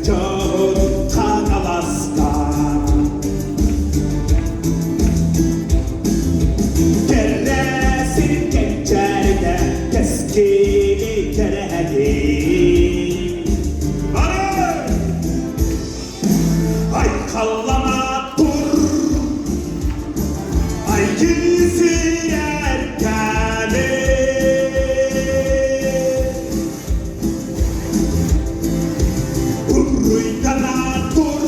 çoğun kanalastan Keresin geçerde keskini keredi Ay kallama dur Ay gizli erkeni Urruykana dur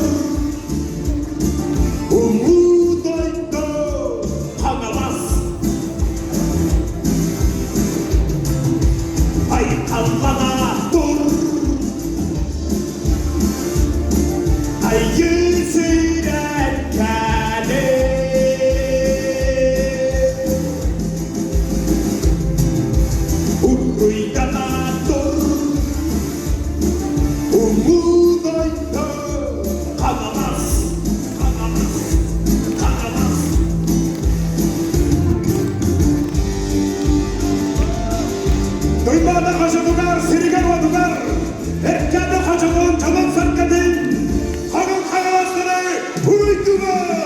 Umut oydu Kanalas Ay kallama dur Ay yüzün erkeni Urruykana dur Umut oydu Kanalas Kanalas Kanalas Duymada kaçadılar, sirigen vadılar Erkende kaçadığın tamam sarkadın Kanın kanalasını uydular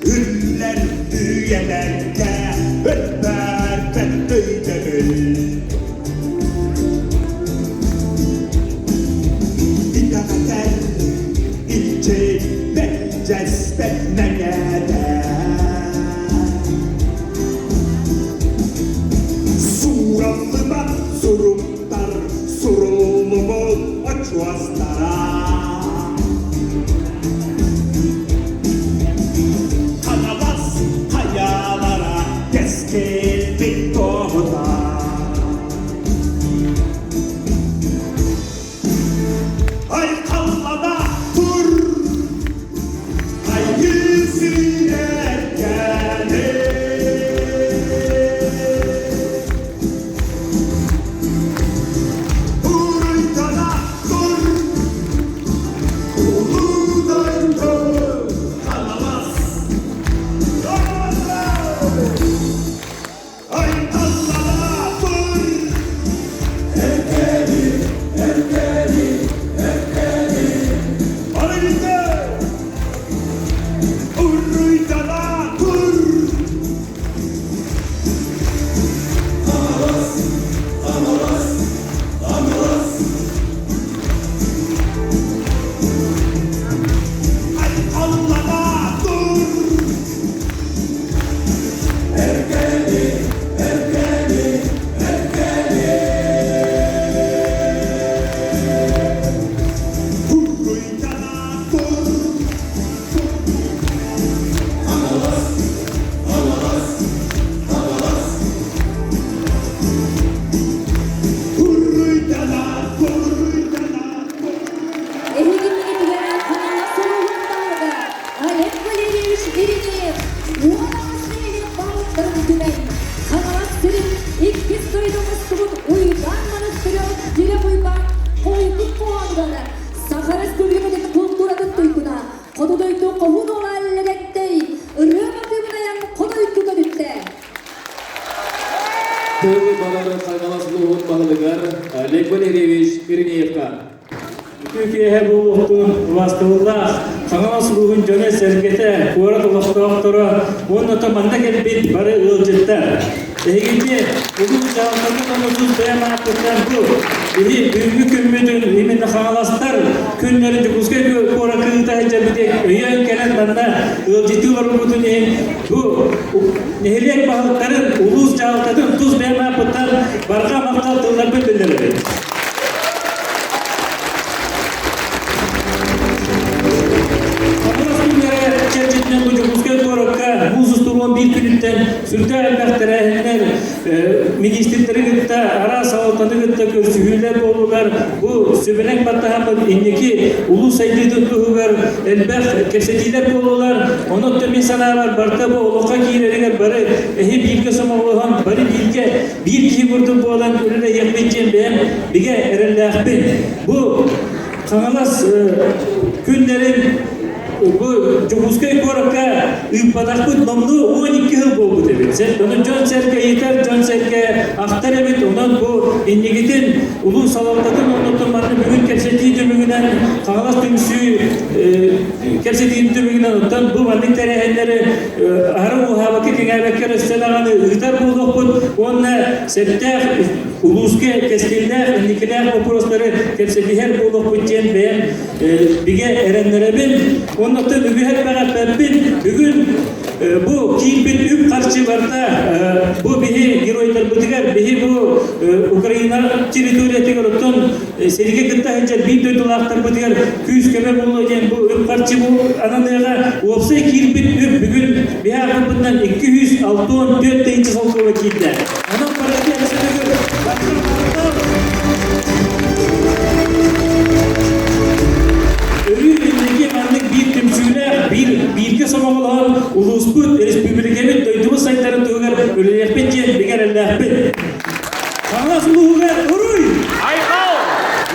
Üller düğelerde ötler öydürül İdakater ilçe cezbetmeyede Surallıma surumlar surullumu açuastara Kanalas hayalara keskin bir tohuda Ay kallada dur Ay yüzün erkeni Urruykana dur Umut oydu Kanalas Ay kallada dur Erkeni Arayüzde Urruykana dur Ay kallada dur Urruykana dur Urruykana Ehegimini bilen kanala sorulunlarda Alep Valerius birini Uğraşmayın balıkların güven Kanala sürün ilk kez duyduğumuz subut uyganmanız sürüyor Dile uygan koyduk puanlarına Sakara sürüyümedeki kulturadın duyguna Kodu duydu kohun olalledektey Rıma kıyımlayan kodu duyduğuna bitti Tövbe balalar kaynalasılı oğut balıgar, Lekbal Erevich Pirineyevka. Türkiye bu okulun vasıtında kanal ruhun jöne sergete kuara doktora onu tamanda gelip barı ılcıttar. Eğitimci bugün çağlarında mutsuz beyamat tutan bu. Bihi büyük ümmüdün imin kanalastlar günlerin cübüske kuara kılda hecabide öyen gelen bana ılcıtı var bu bu nehliyek balıkların ulus çağlarında tuz beyamat tutan barka maktal tıllar bildirildi. Bir gününden Sültü Elbekter'e ministrleri gitti, ara sağlıkları gitti, kürsühüler olurlar. Bu sübelek battahamın indeki ulu sayılı tuğular, elbek kesetiler olurlar. Onu da mesela var, barda bu oluka giyileriler, bari bilge samalıhan, bari bilge bir kişi vurdum bu olan önüne yakmayacağım ben, bilge erellahbin. Bu kanalas günlerin bu Cumhurbaşkanı Korak'a ыппадахпыт номну 12 жыл болду дебит. Оны жон серке етер, жон серке актар эбит. Онон бу иннигитин улуу салаттатын оннотон маны бүгүн кепсетии дүмүгүнөн кагалас түмүсү кепсетии дүмүгүнөн оттон бу мандык терехендери ары ухабакы кеңебеккер өстөнаганы ыйтар болдокпут. Онна септех улууске кескилдех инникилех вопростары кепсетихер болдокпут жен бэм биге эреннеребин. Оннотон үгүхет бэгаппеппин бүгүн bu kiyipin üp karşı varda bu bihi giroylar bitiger bihi bu Ukrayna teritoriyeti görüntün serige kıtta hınca bin döydülaklar bitiger küs köme bulunacağı bu üp karşı bu anadaya olsa kiyipin üp bugün bihi akıbından 264 deyince salgı vakilde adam parası yarısını gör ölü ünlüki manlık bir tümsüyle birge somamalar Ulusput Respublika'nın doyduğumuz sayıların tüğler ölüyekpet jen biger ellahpet. Kangas uluğugar uruy! Ayhal!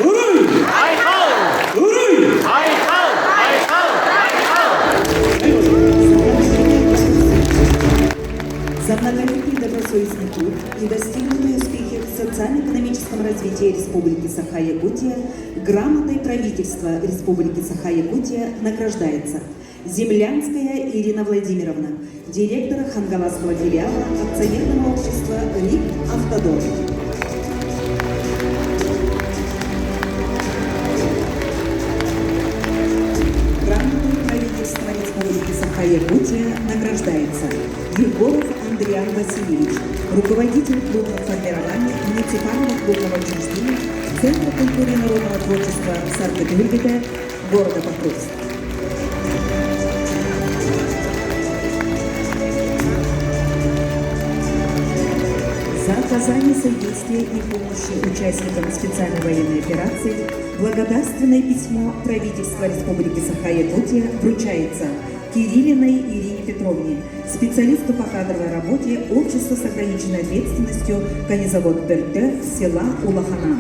Uruy! Ayhal! Uruy! Ayhal! Ayhal! Ayhal! За многолетний добросовестный труд и достигнутые успехи в социально-экономическом развитии Республики Саха-Якутия грамотой правительства Республики Саха-Якутия награждается Землянская Ирина Владимировна, директор Хангаласского филиала акционерного общества РИК «Автодор». Грамотой правительства Республики Саха-Якутия награждается Егоров Андриан Васильевич, руководитель клубного формирования муниципального клубного учреждения Центра культуры и народного творчества Саркет-Юльгита города Покровск. За оказание содействия и помощи участникам специальной военной операции благодарственное письмо правительства Республики Саха-Якутия вручается Кириллиной Ирине Петровне, специалисту по кадровой работе общества с ограниченной ответственностью конезавод Бертер села Улахана.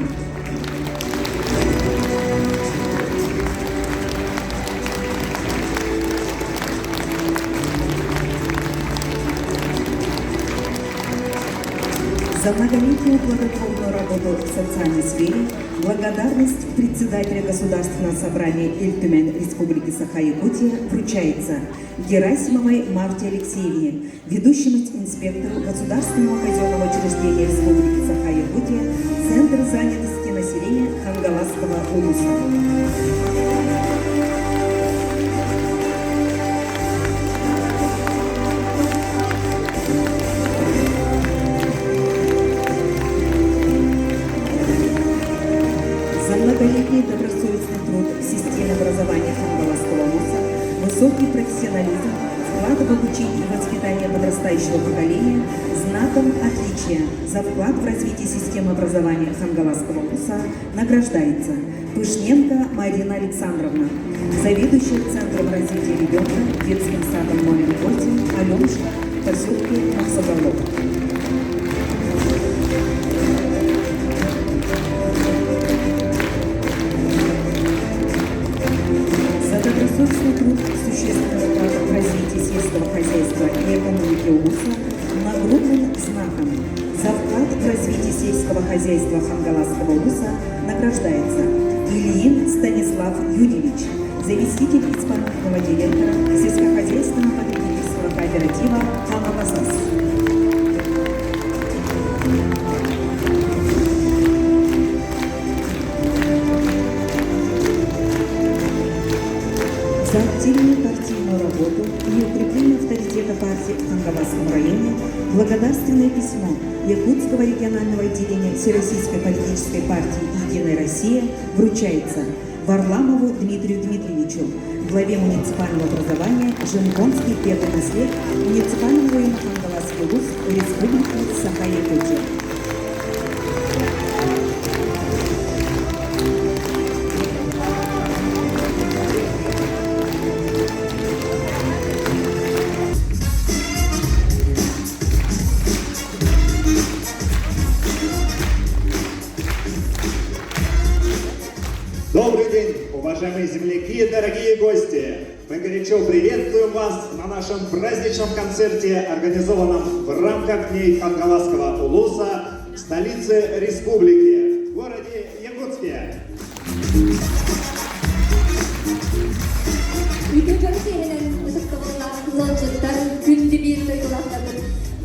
За многолетнюю плодотворную работу в социальной сфере благодарность председателя Государственного собрания Эль-Тюмень Республики Саха-Якутия вручается Герасимовой Марте Алексеевне, ведущему инспектору Государственного казенного учреждения Республики Саха-Якутия, Центр занятости населения Хангаласского улуса. Многолетний добросовестный труд в системе образования Хангаласского улуса, высокий профессионализм, вклад в обучение и воспитание подрастающего поколения, знаком отличия за вклад в развитие системы образования Хангаласского улуса награждается Пышненко Марина Александровна, заведующая Центром развития ребенка детским садом номер 8 Алёнушка в поселке Максоголов. Добросовестный труд существенного вклада в развитие сельского хозяйства и экономики улуса нагрублен знаком. За вклад в развитие сельского хозяйства Хангаласского улуса награждается Ильин Станислав Юрьевич, заместитель исполнительного директора сельскохозяйственного потребительского кооператива «Хамабасас». За активную партийную работу и укрепление авторитета партии в Хангаласском районе благодарственное письмо Якутского регионального отделения Всероссийской политической партии «Единая Россия» вручается Варламову Дмитрию Дмитриевичу, главе муниципального образования Жемконский первый наслед муниципального района Хангаласский улус Республики Саха-Якутия. Добрый день, уважаемые земляки и дорогие гости! Мы горячо приветствуем вас на нашем праздничном концерте, организованном в рамках Дней Хангаласского улуса в столице республики, в городе Якутске.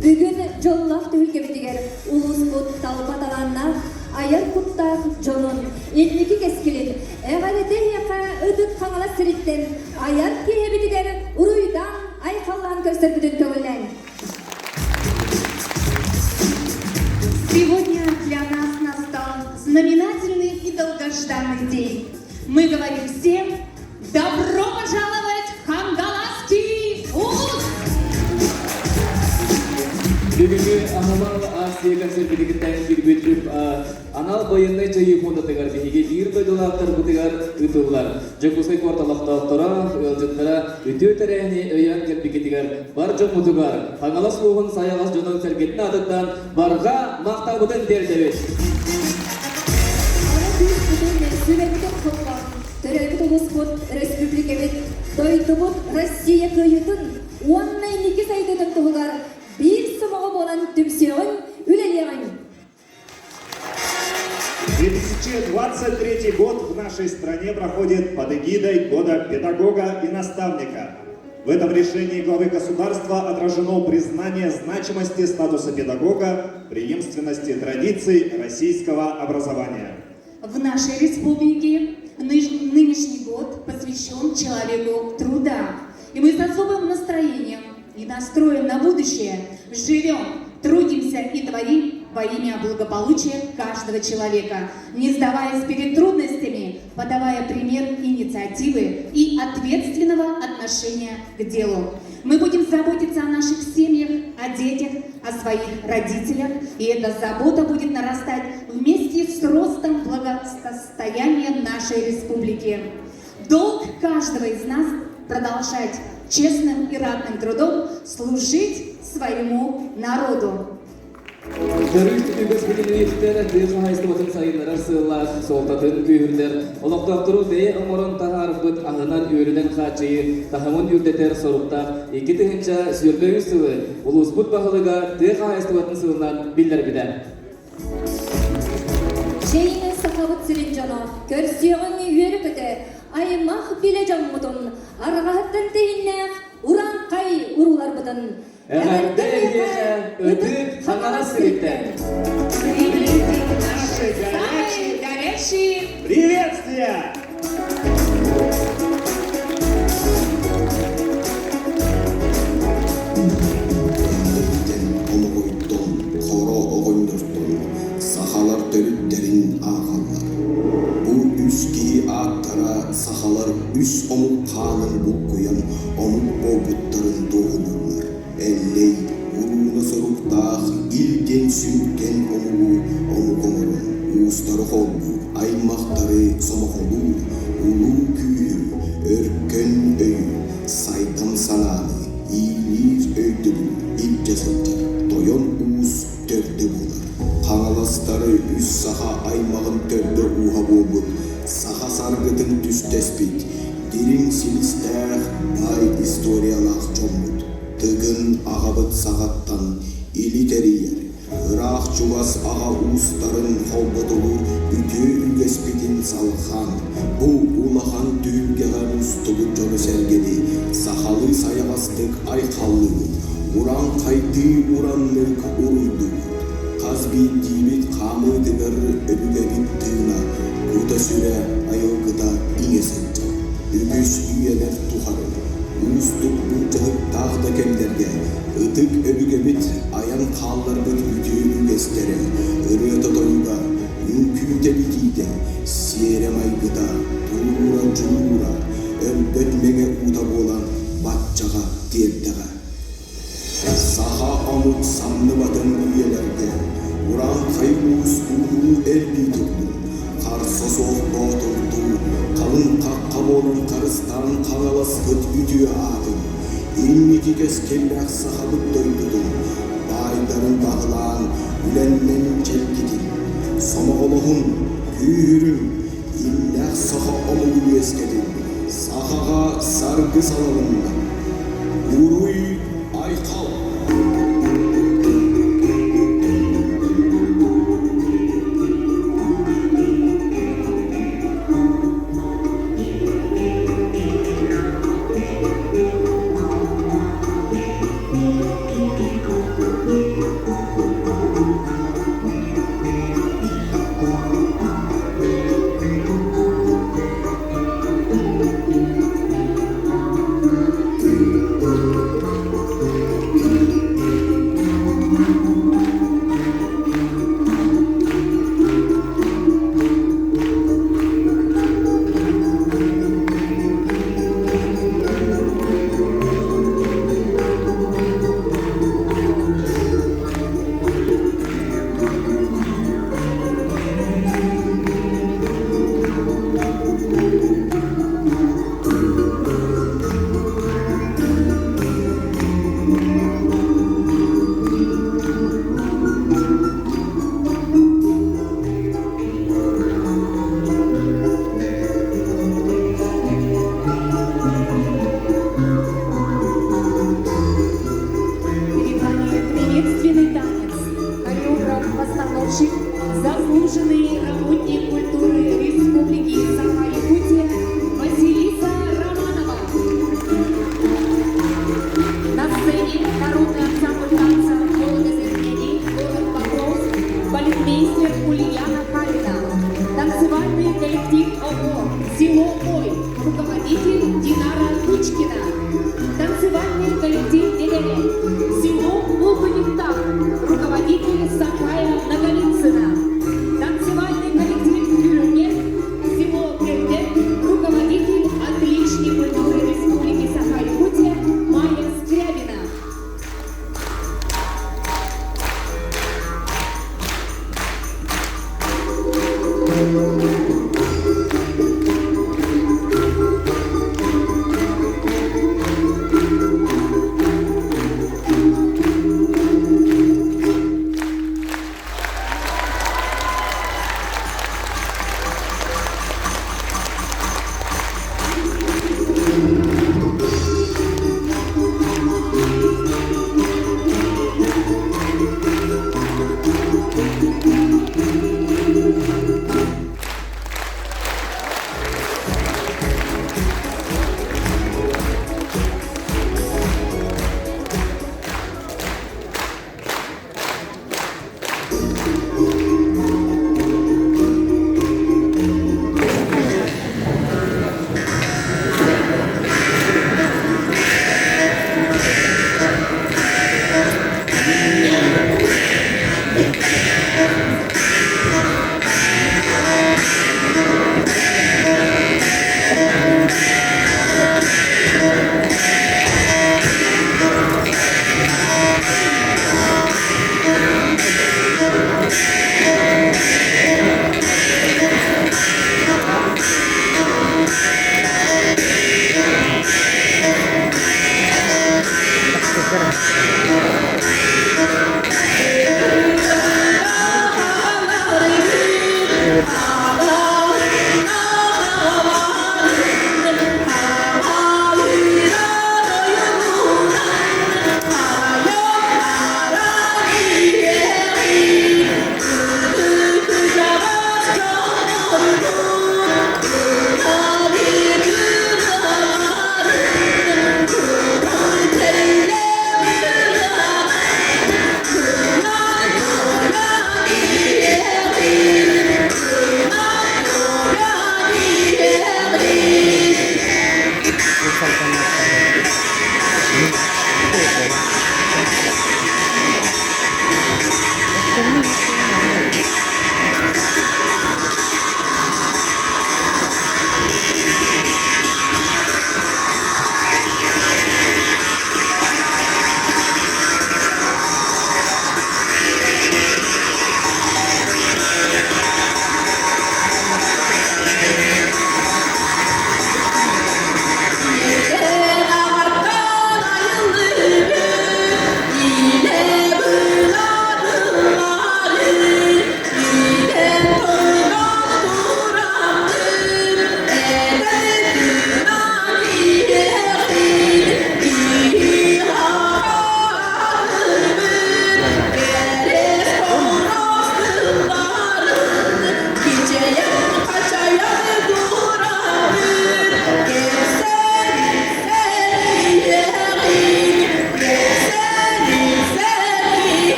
Бүгін жоллақ түйілгебетігер улус бұд талбаталанна аяр құттақ жонын елмекі кескілін әғалеті яқа үдік қаңала сіріттен аяр кейебетігер ұруйдан айқаллан көрсір бүтін көгілден. Сегодня для нас настал знаменательный и долгожданный день. Мы говорим всем добро пожаловать в Хангаласский улус! Бүгінгі Анамал Асия концертігіттен келбетіп, анал байынны жайы фондатығар бейге бір бөйдолақтар бұтығар үтігілар. Жокусай кварталақтақтара, өйелжеттара, үті өтірәне өйен келбекетігар бар жоқ мұтығар. Хангалас луғын саяғас жонын сәргетін адықтан барға мақта бұтын дердебет. Ана бүйіз бұтын сөйлемден қолған, түрәбіт ұлыс бұт республикабет, дойтыбыт Россия көйетін, оннай неке сайдының тұғығар, bir сымығы болан түмсеғын үлелеғын. 2023 год в нашей стране проходит под эгидой Года педагога и наставника. В этом решении главы государства отражено признание значимости статуса педагога, преемственности традиций российского образования. В нашей республике нынешний год посвящен человеку труда. И мы с особым настроением и настроем на будущее живем, трудимся и творим во имя благополучия каждого человека, не сдаваясь перед трудностями, подавая пример инициативы и ответственного отношения к делу. Мы будем заботиться о наших семьях, о детях, о своих родителях, и эта забота будет нарастать вместе с ростом благосостояния нашей республики. Долг каждого из нас продолжать честным и ратным трудом служить своему народу. Дөрүст үбес билинеттер дез хайстыбытын сайынлар сыллар солтатын күйүрлер олоктоктуру бее оморон тахарбыт ахынан үйрүден качы тахамын үрдетер сорукта эки тыгынча сүрбөйү сылы улуспут бахылыга те хайстыбытын сылынан биллер биде. Жейін сақабыт сірін жана, көрсеғын үйері көті, аймақ біле жаммытын, арғаттын тейіннәқ, уран қай ұрулар бұтын. Әғәрді егеже өтіп Хангалас сіріттен. Наши горячие приветствия! Сахалар төрүттерин ағалар. Бұл үски аттара сахалар үс омук қанын бұққуян омук болбуттарын доғынырлар. Әллей ұруына соруқтақ илген сүнкен омук омырын. Уыстары қолбу, аймақтары сомақолу, улу күйі, өркен өйі, сайтам сананы, ийлер өйділі, илжесеттер, тойон уыз төрді болар. Қаңаластары үс саха аймағын төрді уға болбут, саха саргытын түстеспит, дерин силистәқ бай историялақ жомбут. Тыгын ағабыт сағаттан илитериер, Ырaq чугас аға уыстарын қолбытылыр, үтер кеспетін салған. Бұл улахан түйілгеған ұстылы жолы сәргеді, сахалы саяғастық айқаллығы, уран қайты уранлық ұруйды. Қазби дейбет қамы дігір өбігәбет тыына, ұта сүрә айылғыда инесетті. Үгіс үйелер тұхары, ұстық ұлтығып тағда кемдерге, ұтық өбігәбет аян қалдар бұд үтеуі кестері, ұрыты тойға, үңкүйте бітейді, серем айғыда, тұрура жұрура, өлбет меңе ұта болан батчаға дердіға. Саха амык самны батын үйелерге, уран қайуыз ұлу әлбей тұрды, қарсы соқ батырды, қалын қаққа болын қарыстарын қағалас бұт үтіе атын, енметі кес келбәқ сахабыт дойдыдың, байдарын бағылан, үленмен келгетін, somağolağın, kүйürün, illək sağa amılı eskədin, сахаға саргы салығында. Уруй айқал. Приветственный танец. Хореограф-постановщик, заслуженный работник культуры Республики Саха-Якутия Василиса Романова. На сцене народный ансамбль танца «Голос изменений», город Покровск, балетмейстер Ульяна Харина, танцевальный коллектив ООО «Село Ой», руководитель Динара Кучкина, танцевальный коллектив «Элере», село Луканевтак, руководитель Сахая Наголицына, танцевальный коллектив «Бюрнет», село Кемдек, руководитель отличной культуры Республики Саха-Якутия Майя Скрябина.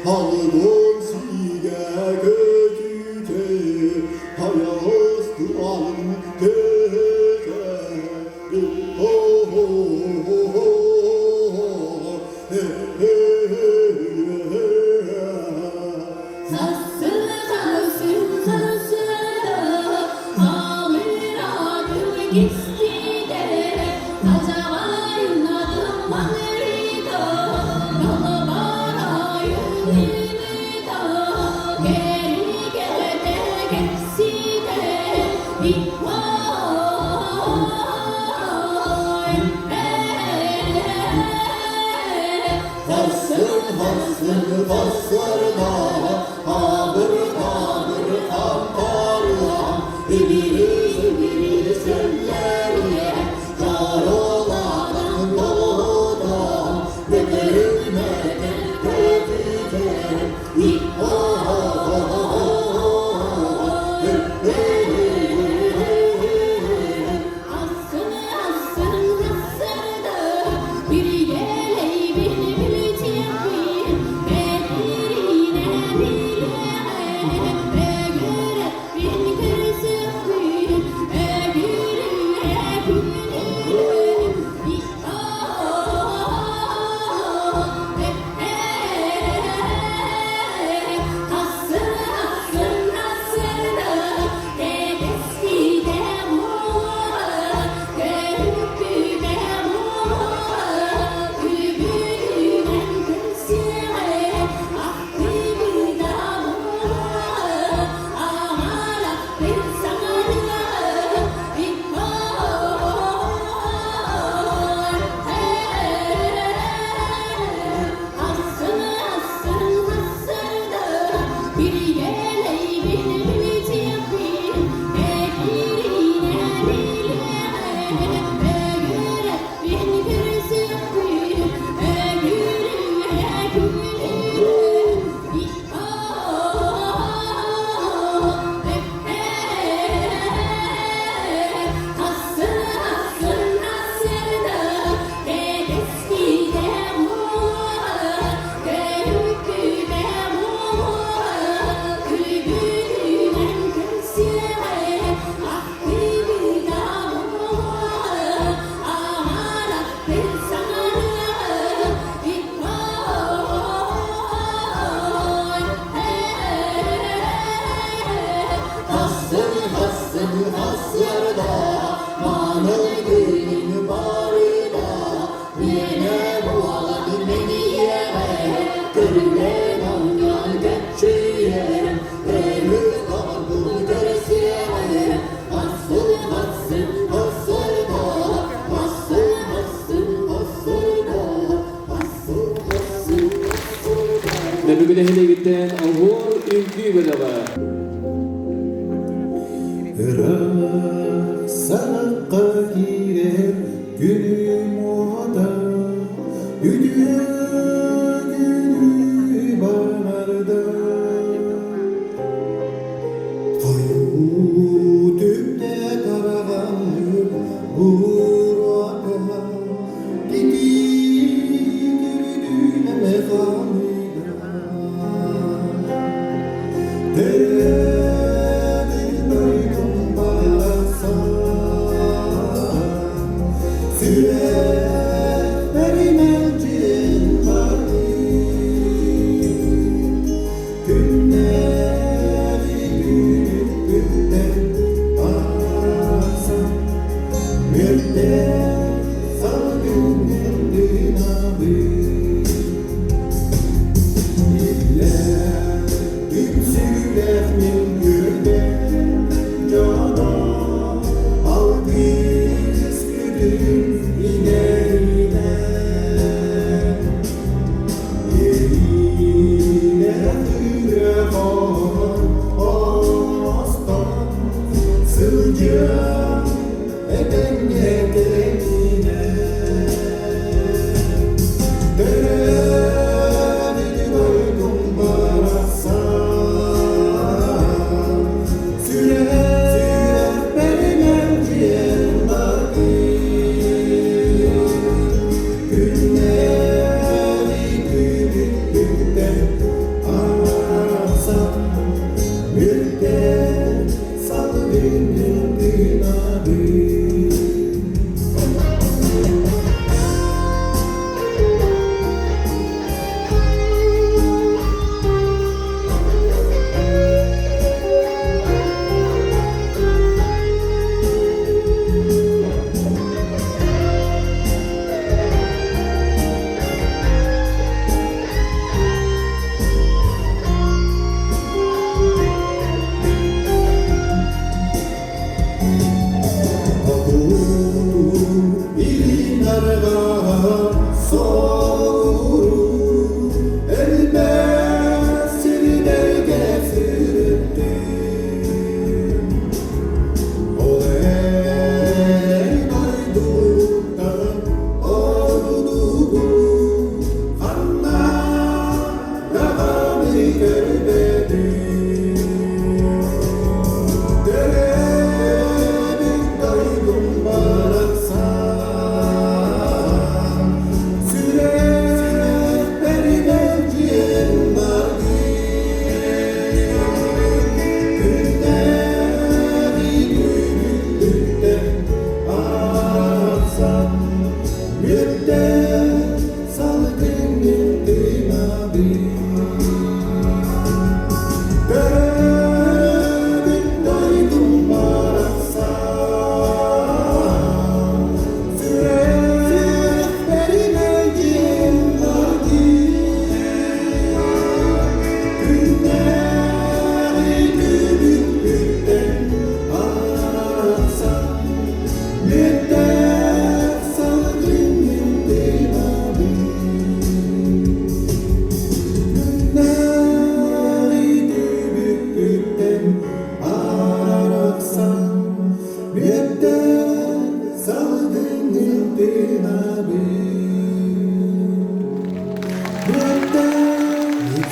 Aldım sige gözüce Hayas duan gözleri Oh oh oh oh Nöbügülehine gitten Ahur Ülkü Bedava. Sakka girer gülüm oda Güdüğü bağlarda Kayu tüpte karavanlı burada Gidi yürüdüğüne mekanıyla Deredir duydum bağırsan Sürerim elcin var Günleri gülüp gülden bağırsan Bir de salgın yıldın abi İller gülsüler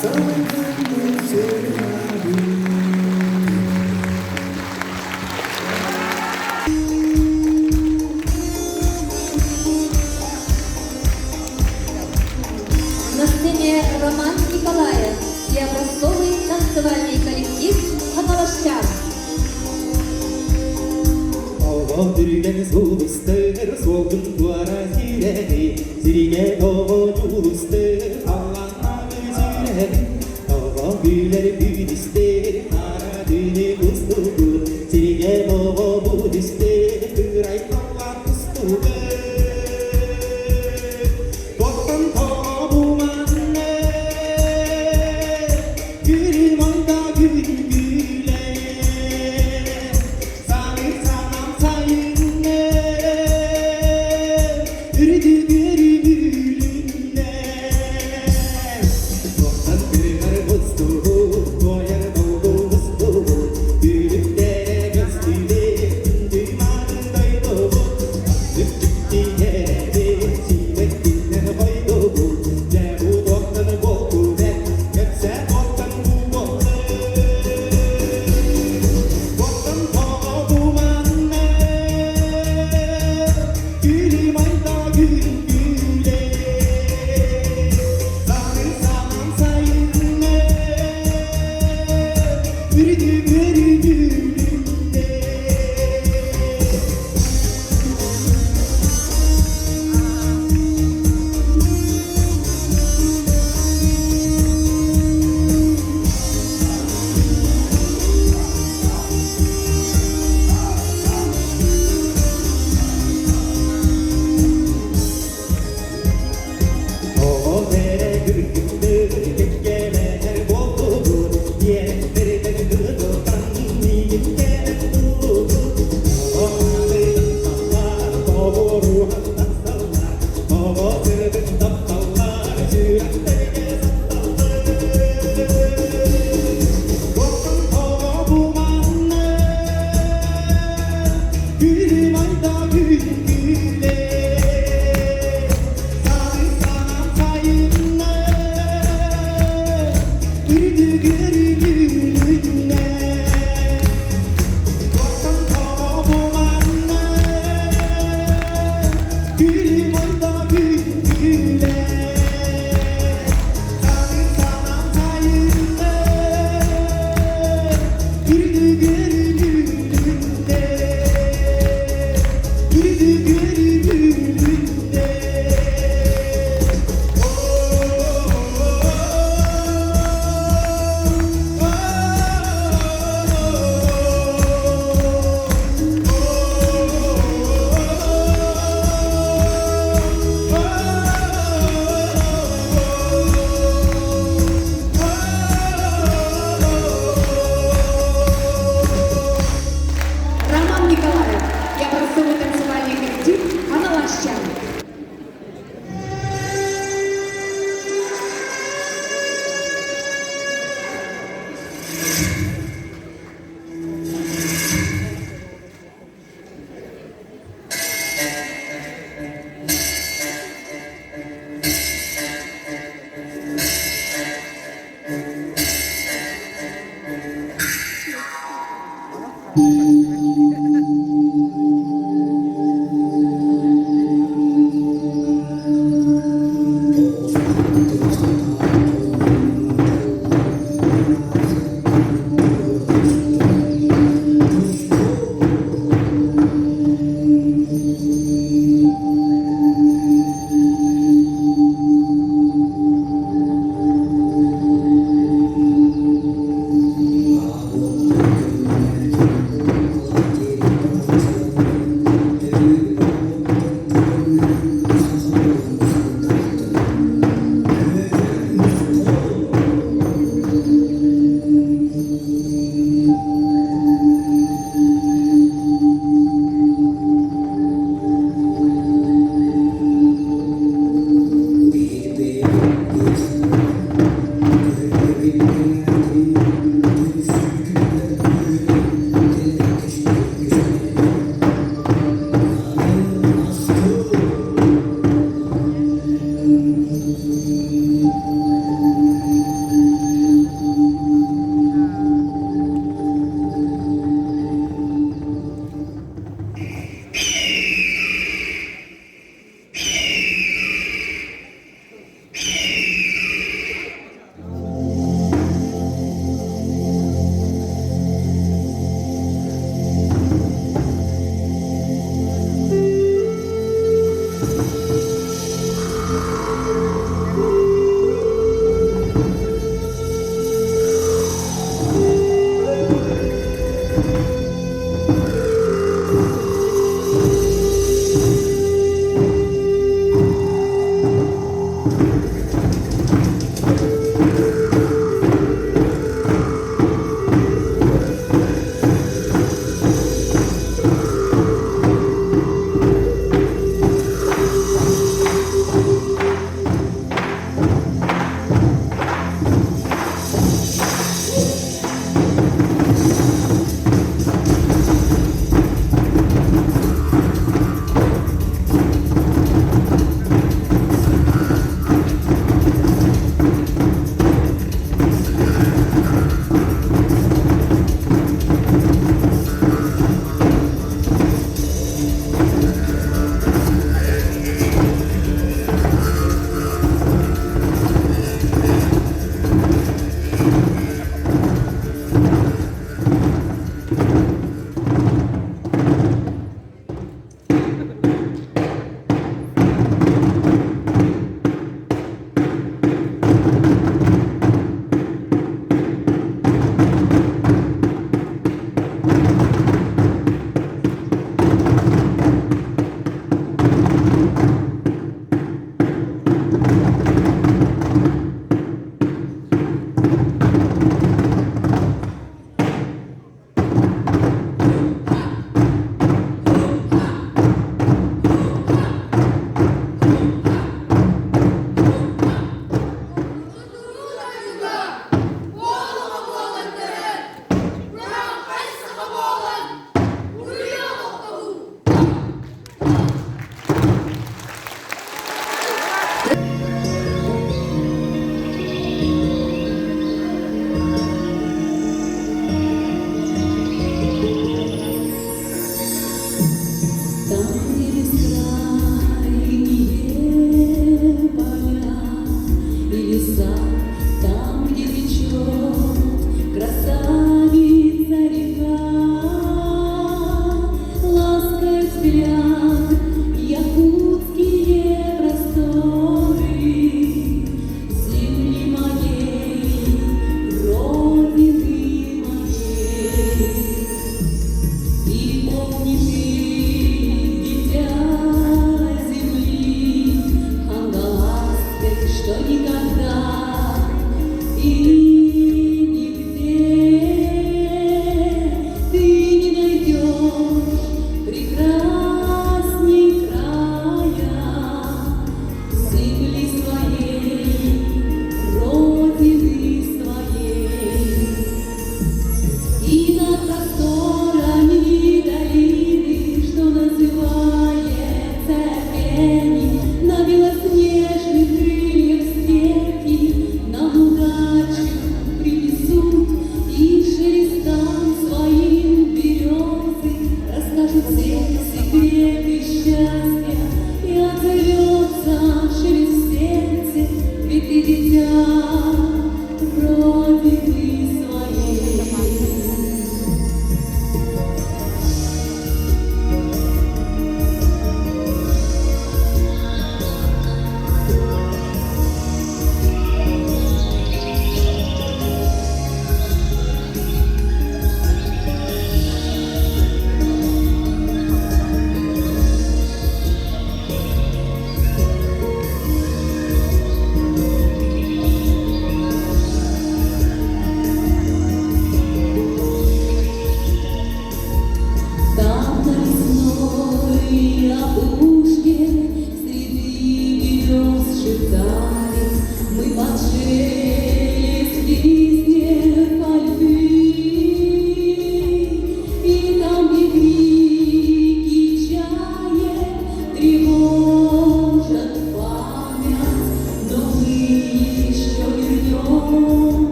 사랑하는 세상이 На сцене Роман Николаев и образцовый танцевальный коллектив «Ханалашчан». Ovadırgen solustır, solgun duvara gireni Zirine ova julustır, Allah'ına üzüleni Ova güler büyüdüstür, aradığını kustudur Zirine ova budüstür, kıray Allah kustudur Toptan tabumanne, gülüm anda gül güle Sanır sanam sayınne, yürüdü gülümle Toptan kırgar buzluğu, koyar doldu buzluğu Gülüp de gözlüğü, düğmanı daydı bu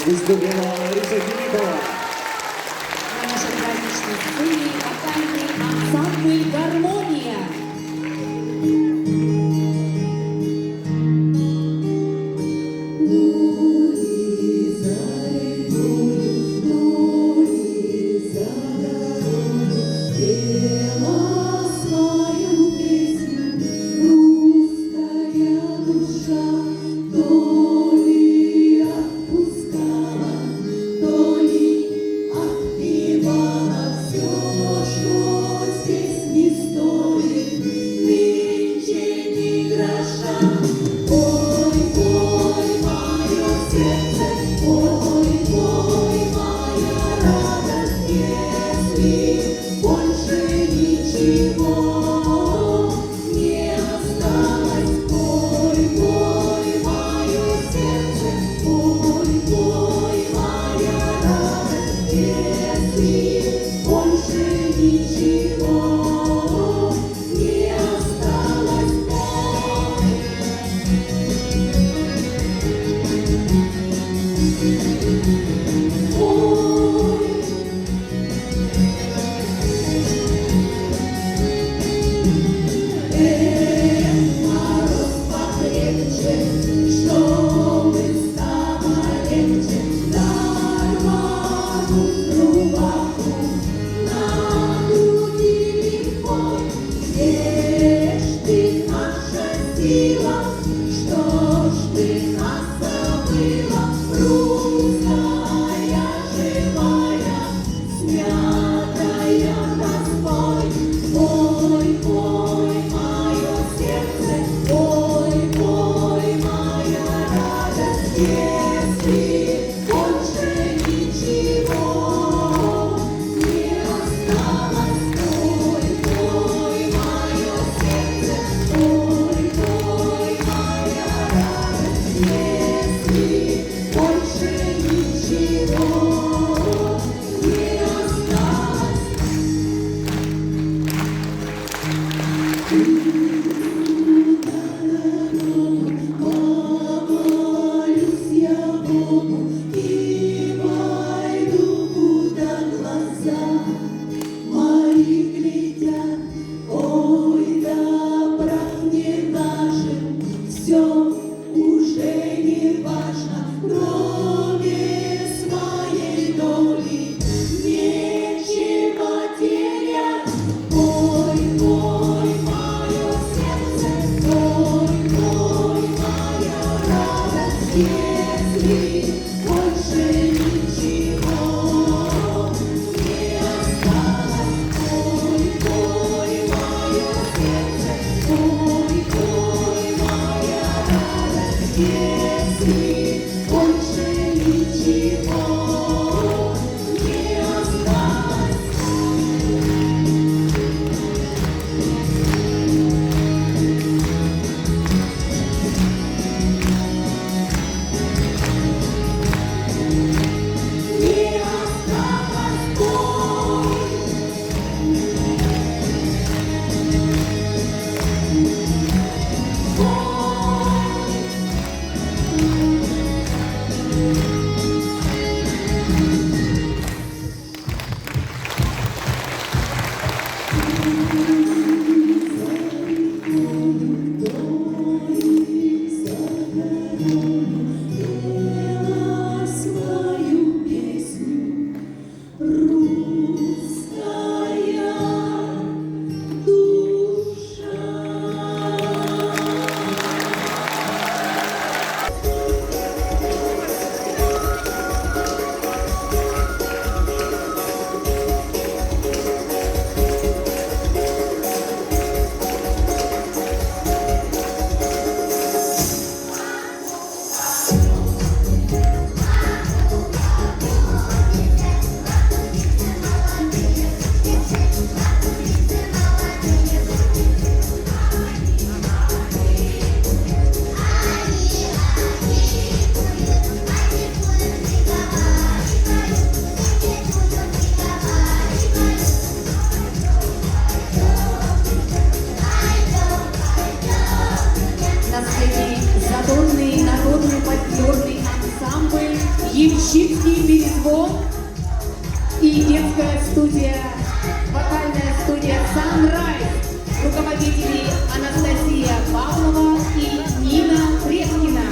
выступила Лариса Филиппова. На нашей праздничной сцене вокальный ансамбль «Гармония». Ямщицкий перезвон и детская студия, вокальная студия Sunrise, руководители Анастасия Павлова и Нина Фредкина.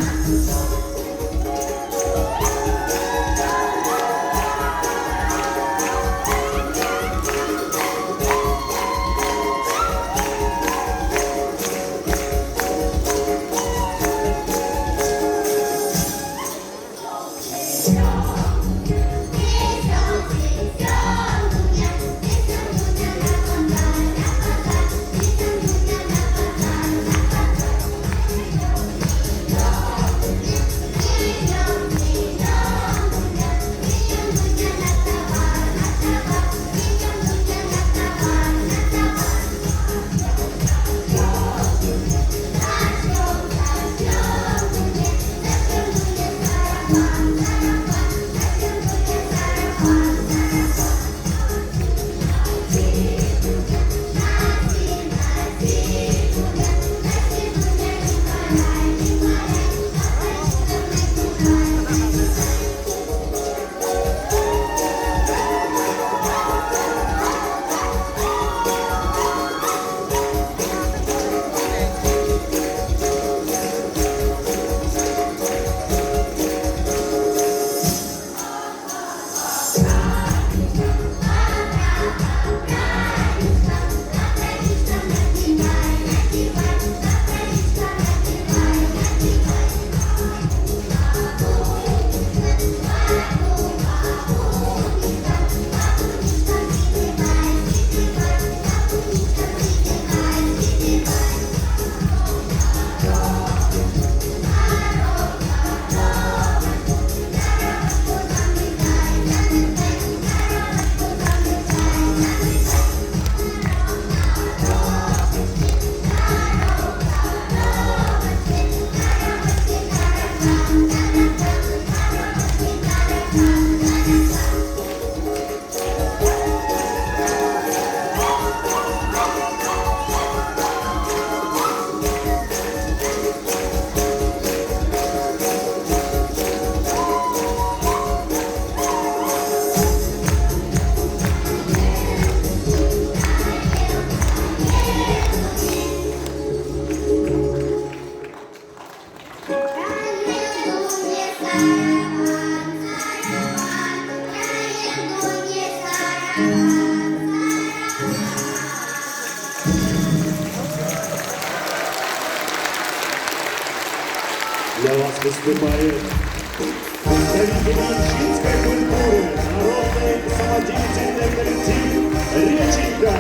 Для вас выступает представитель ямщицкой культуры, народный самодеятельный коллектив «Реченька».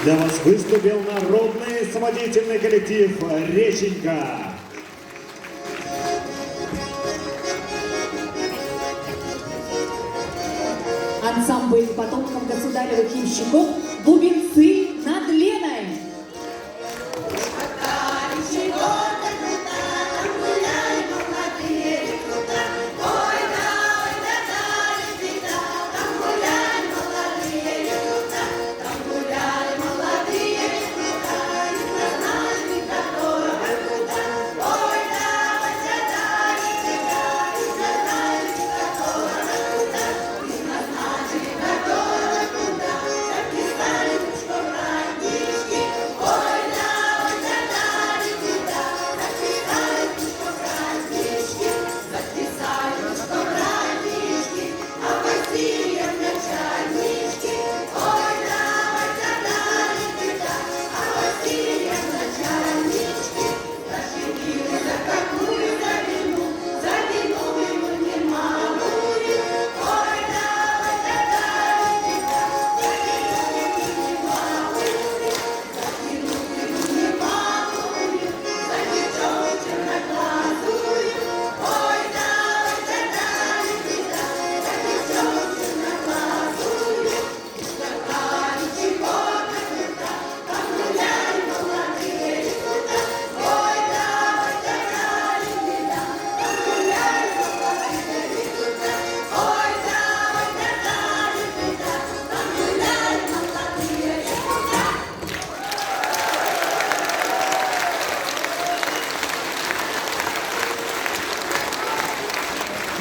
Для вас выступил народный самодеятельный коллектив «Реченька». Ансамбль потомков государевых ямщиков «Бубенцы над Леной».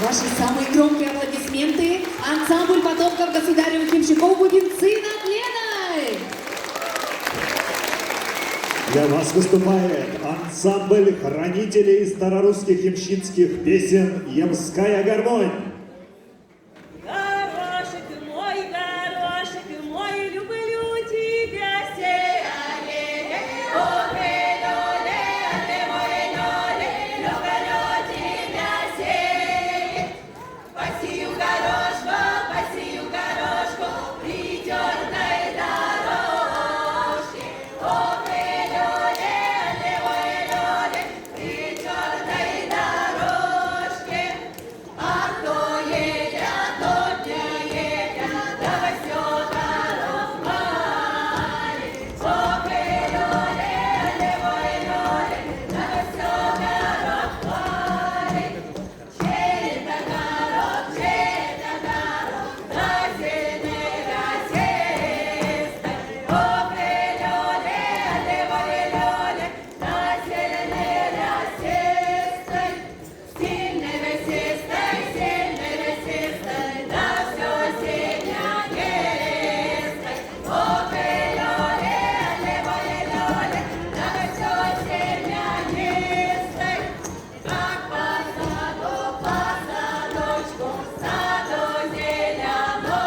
Ваши самые громкие аплодисменты. Ансамбль потомков государевых ямщиков «Бубенцы над Леной». Для вас выступает ансамбль хранителей старорусских ямщицких песен «Ямская гармонь». Горошек мой, люблю тебя сей. Ох, лёле, ты мой лёле, люблю тебя сей. Посею горошку, при тёртой дорожке. Ох, лёле, ты мой лёле, при тёртой дорожке. А кто едет, тот не едет, да всё дорог мали. Ох, лёле, левой лёле, да всё дорог мали. Чей это дорог, да зеленой росистой. Ох, лёле, левой лёле, да зеленой росистой. Сильной росистой, да всё синянистой. Ох, лёле, левой лёле, да всё синянистой. Как по садочку, саду зеленому.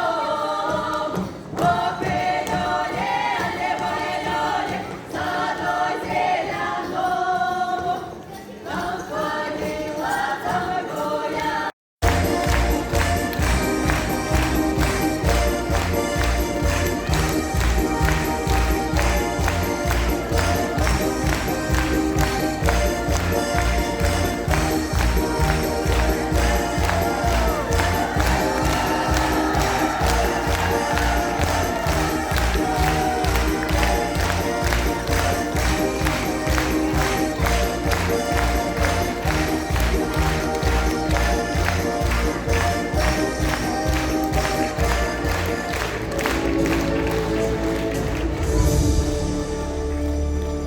Ох, лёле, левой лёле, саду зеленому. Там ходила, там гуляла.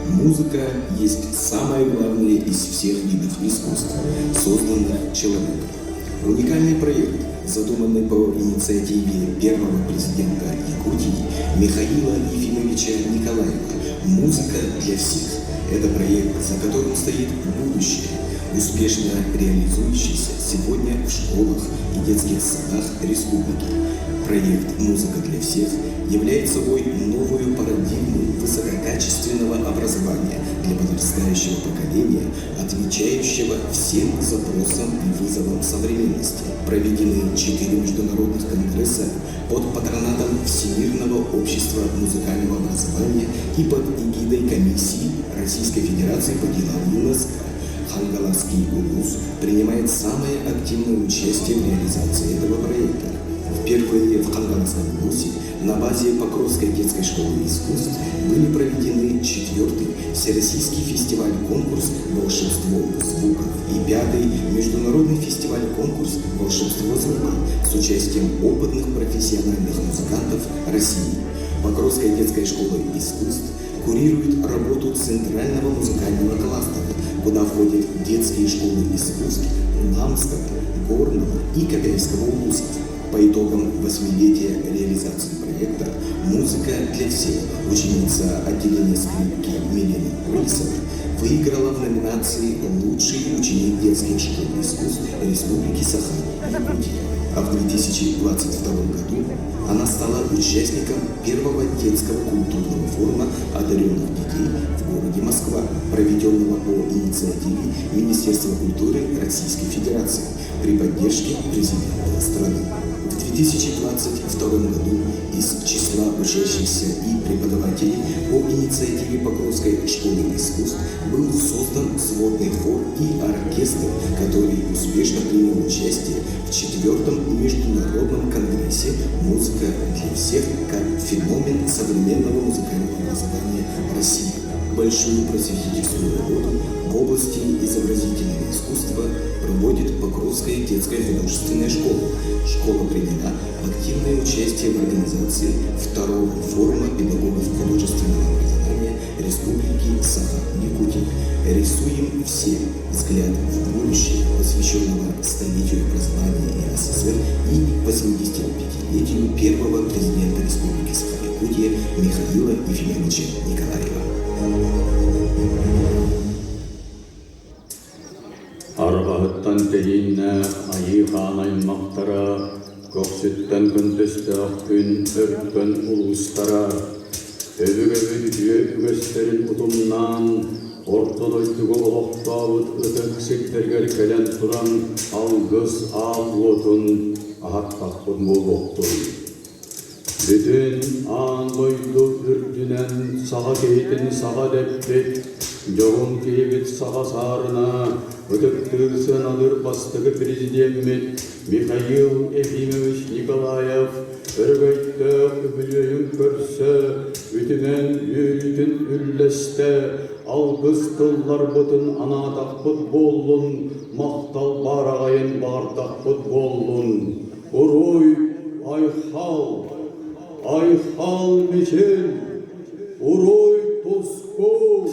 Музыка есть самое главное из всех видов искусств, созданных человеком. Уникальный проект, задуманный по инициативе первого президента Якутии Михаила Ефимовича Николаева «Музыка для всех». Это проект, за которым стоит будущее, успешно реализующийся сегодня в школах и детских садах республики. Проект «Музыка для всех» является собой новую парадигму высококачественного образования для подрастающего поколения, отвечающего всем запросам и вызовам современности. Проведены 4 международных конгресса под патронатом Всемирного общества музыкального образования и под эгидой комиссии Российской Федерации по делам ЮНЕСКО. Хангаласский улус принимает самое активное участие в реализации этого проекта. Впервые в Хангаласском улусе на базе Покровской детской школы искусств были проведены 4-й Всероссийский фестиваль-конкурс «Волшебство звуков» и 5-й Международный фестиваль-конкурс «Волшебство звука» с участием опытных профессиональных музыкантов России. Покровская детская школа искусств курирует работу Центрального музыкального кластера, куда входят детские школы искусств Намского, Горного и Копейского улусов. По итогам 8-летия реализации проекта «Музыка для всех» ученица отделения скрипки Милена Улисова выиграла в номинации «Лучший ученик детских школ искусств Республики Саха-Якутия». А в 2022 году она стала участником первого детского культурного форума одаренных детей в городе Москва, проведенного по инициативе Министерства культуры Российской Федерации при поддержке президента страны. В 2022 году из числа учащихся и преподавателей по инициативе Покровской школы искусств был создан сводный хор и оркестр, который успешно принял участие в 4-м международном конгрессе «Музыка для всех» как феномен современного музыкального образования России. Большую просветительскую работу в области изобразительного искусства проводит Покровская детская художественная школа. Школа приняла активное участие в организации 2-го форума педагогов художественного образования Республики Саха-Якутия. Рисуем все взгляд в будущее, посвященного столетию образования СССР и 85-летию первого президента Республики Саха-Якутия Михаила Ефимовича Николаева. Арғаттан тейінні айыған аймақтара, көксеттен күндісті күн өрткен ұлыстара, өбігі үгестерін ұтымнан, ортодойдығы олықтауыт өтөксектергер келен тұран, алғыз алғытын, ағаттақпын болуқтын. Bütün anlaydı ürdünen sağa keytin sağa deppet, yoğun keybet sağa sarına, ötöktürsün alır bastığı prezident Mikhail Efimович Nikolayev, örgöйті үбілейін көрсі, үтімен үйрітін үрлесті, алғыз тыллар бұтын анатақпыт болын, мақтал барағайын бардақпыт болын. Урой, айхал, Айхал мечен, урой тоску.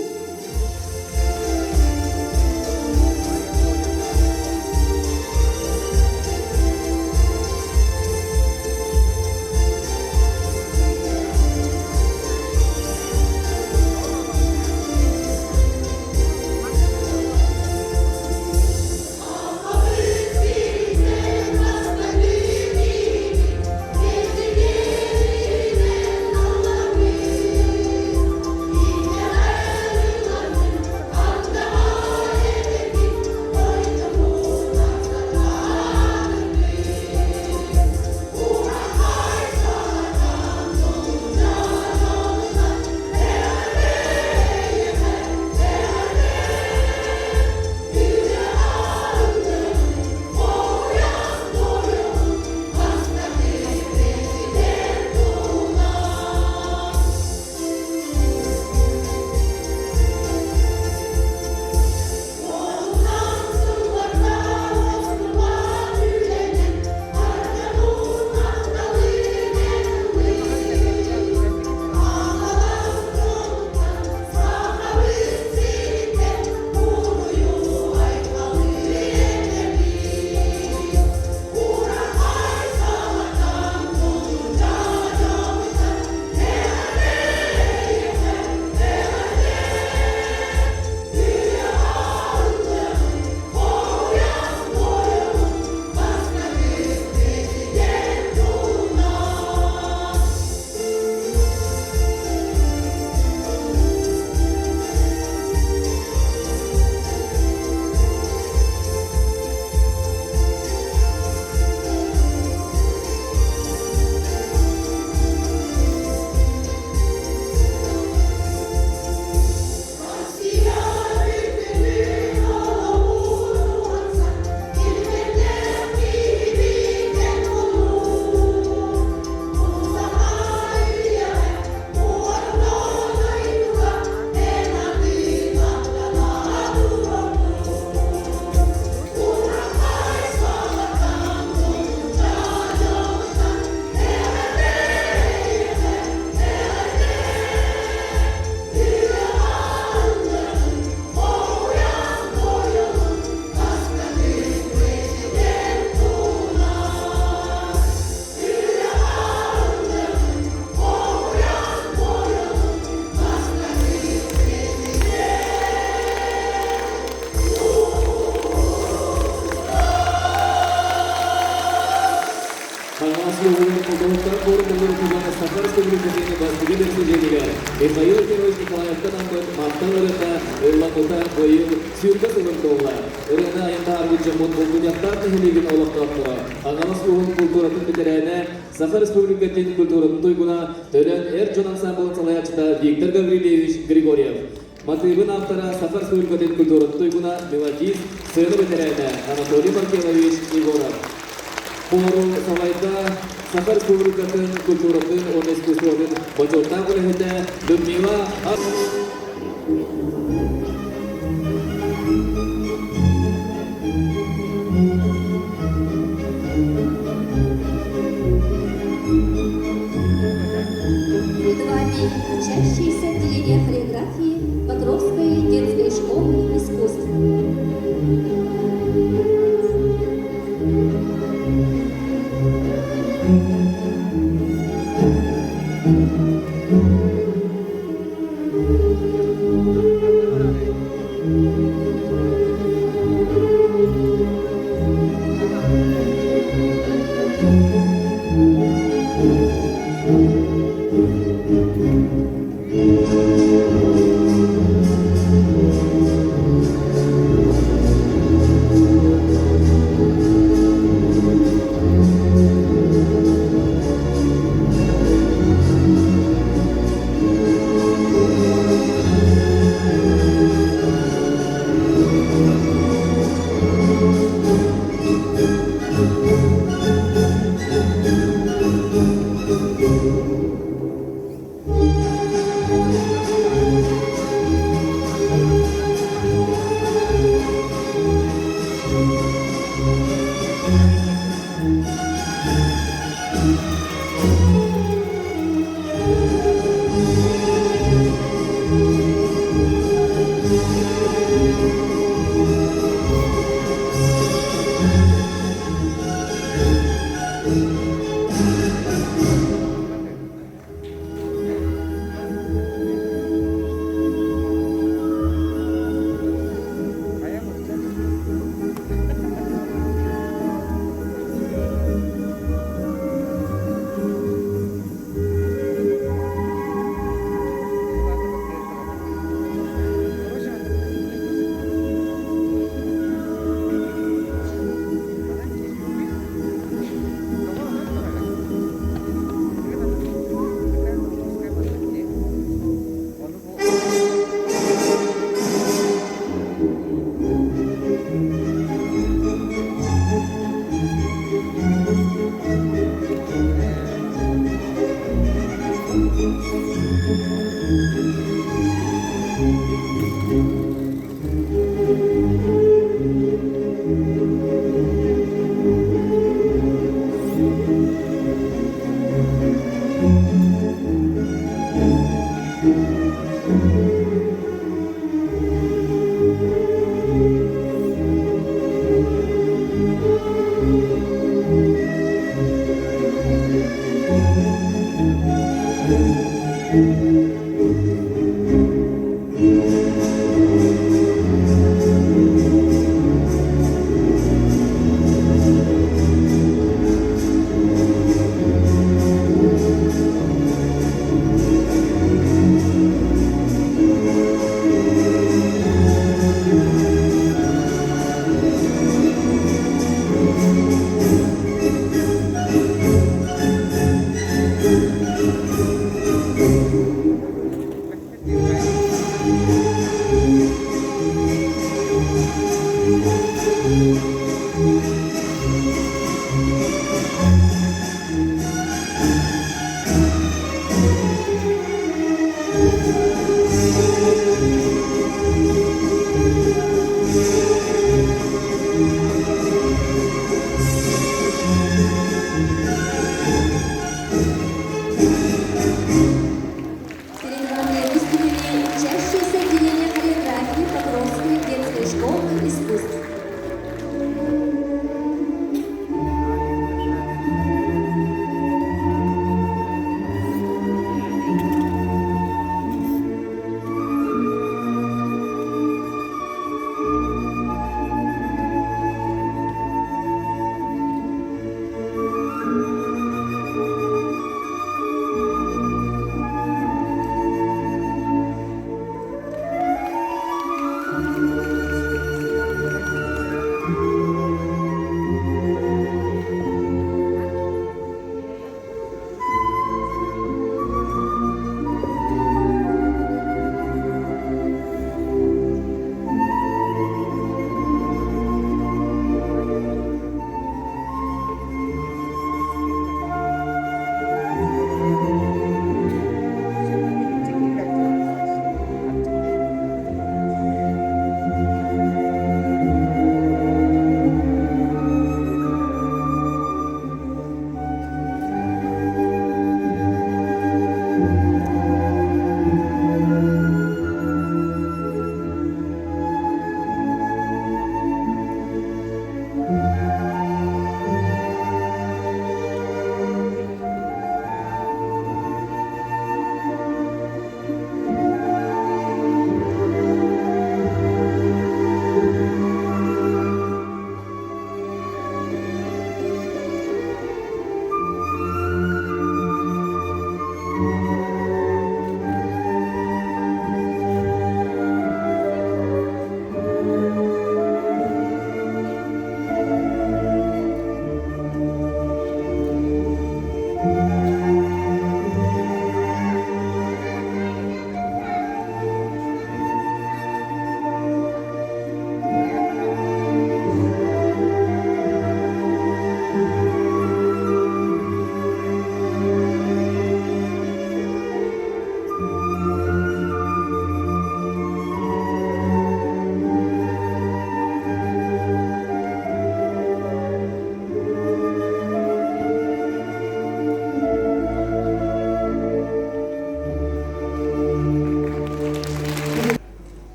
бастыгы берсежелигер. Михаил Георгиевич Николаевтан мақталырында ырламыта бойы сүйірді сылымдолла. Ырына айында аргыджа мұнболдудяқтар нехелеген олақтақтыра. Аңамас ұғын культуратын бетерәне Саха Республикатын культуратын тойгуна төлен Эрджон ансамблын салаячыта Виктор Гаврилевич Григорьев. Мотивын автора Саха Республикатын культуратын тойгуна мелодист сыны бетерәне Анатолий Маркелович Егоров. Пору салайда Саха Республикатын культуратын он искусствовын бачылтан көлехеті Людмила Перед вами учащиеся отделения хореографии Покровской детской школы искусств.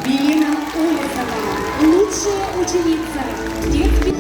Елена Олесова, лучшая ученица детских...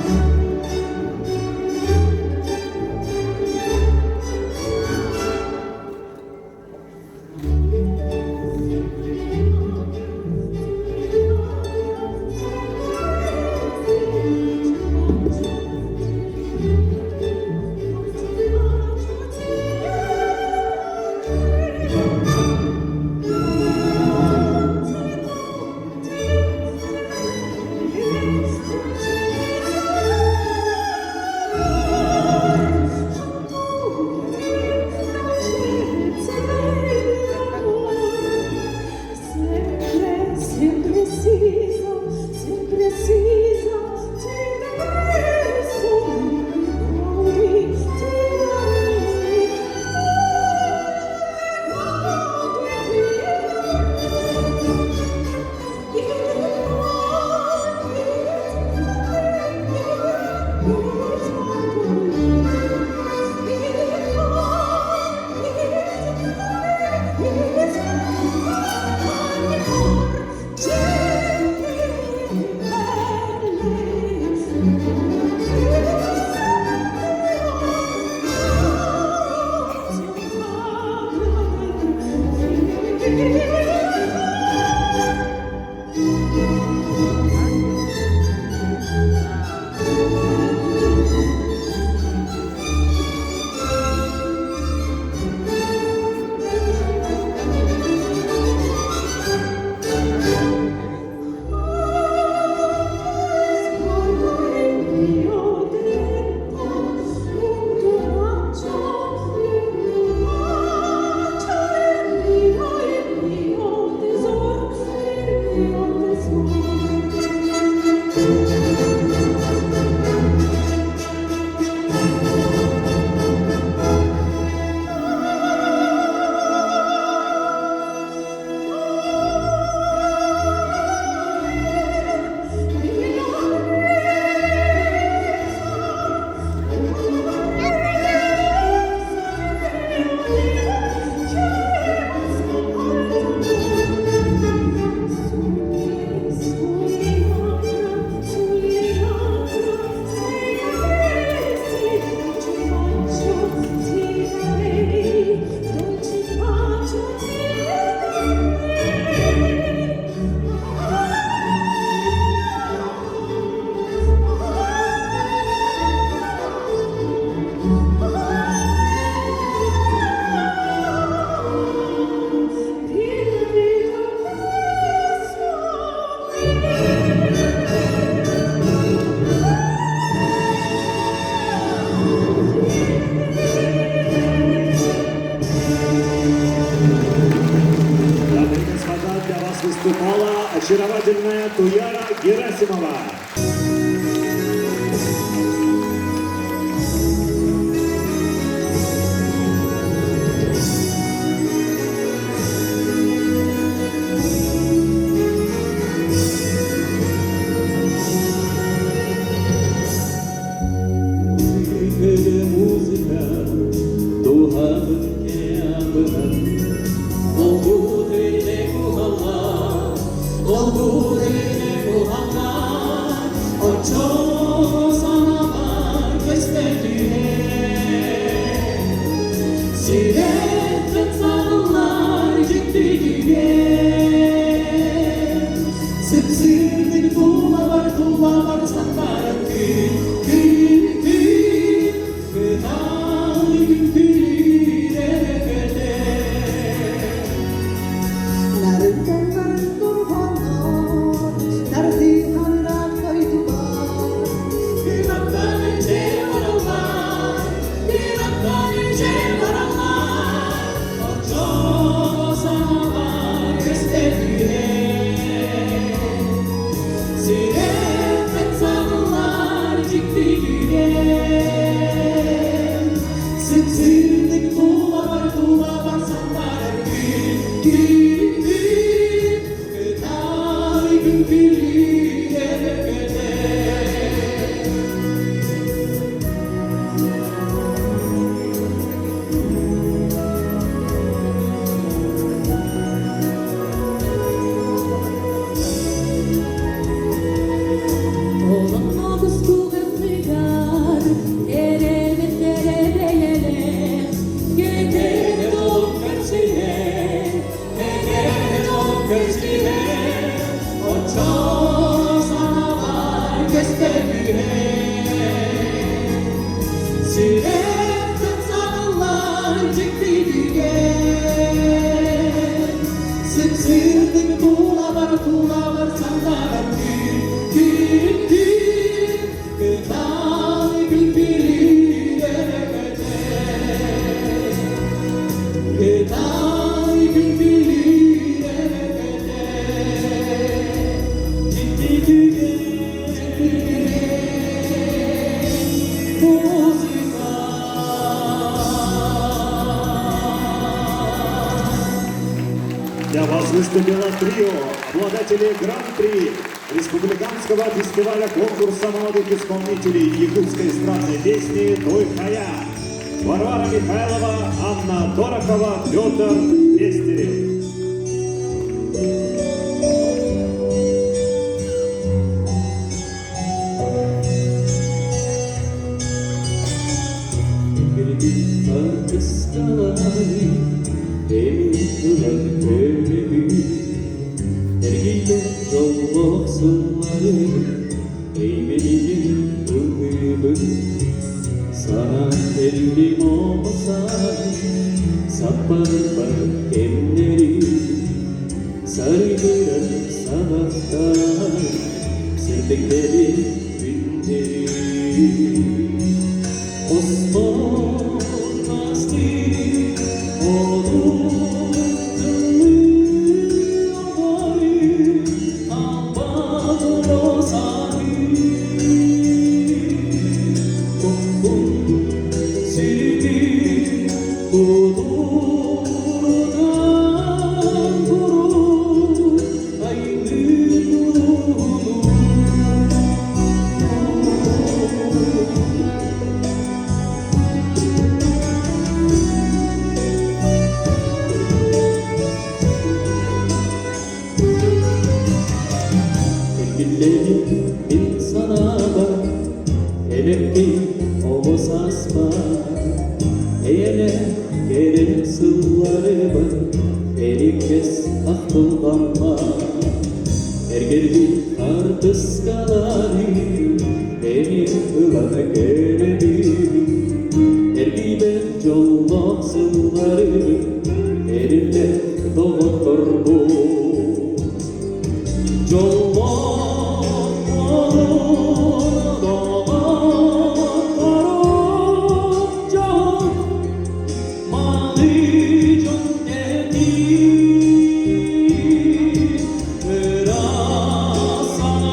выступала очаровательная Туяра Герасимова. За вас выступило трио, обладатели Гран-при Республиканского фестиваля конкурса молодых исполнителей якутской эстрадной песни «Тойхая». Варвара Михайлова, Анна Дорохова, Петр Пестерев. Sana elli olsa sapar emleri sarılır sabahtan sevdikleri günleri Osman Asli olur insana bak, elekti omuz asma, eyle geri sılları bak, erikes ahtıldanma, ergerdi artıskaları, beni ılana gerebi, ergibe jolloq sılları, erinde doğutur bu, jolloq Sana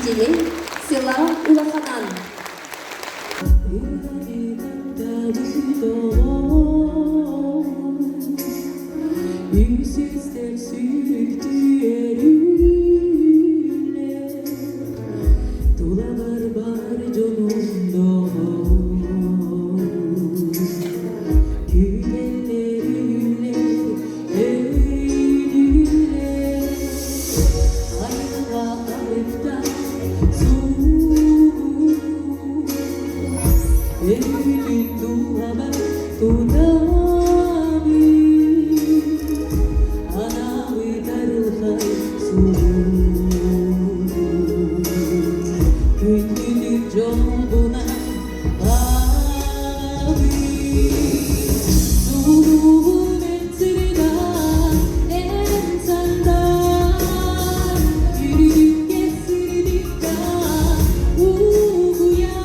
учителей села Улаханан. Yüzsüzler sürüktüğüyle Dolalar var canımda Gülenlerle eğlüle Hayra alıpta soğuk Eğlül duhama tunami Ana uydarılhay soğuk Gündülük combuna abi Soğuk ensirda ensandan Yürüdük kesirdik da uğuya